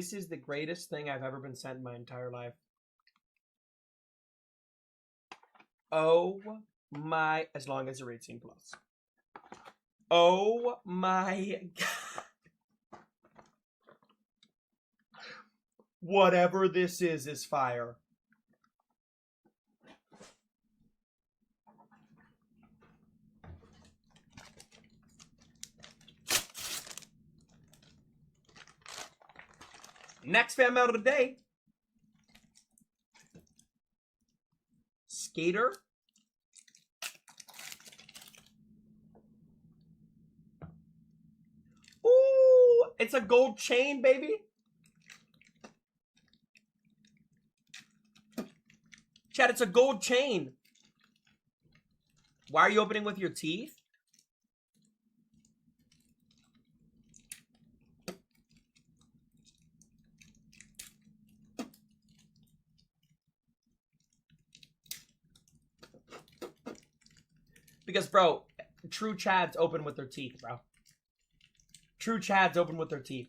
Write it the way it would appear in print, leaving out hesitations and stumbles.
This is the greatest thing I've ever been sent in my entire life. Oh my, as long as they're 18 plus. Oh my God. Whatever this is fire. Next fan mail of the day. Skater. Ooh, it's a gold chain, baby. Chad, it's a gold chain. Why are you opening with your teeth? Because, bro, true Chads open with their teeth, bro. True Chads open with their teeth.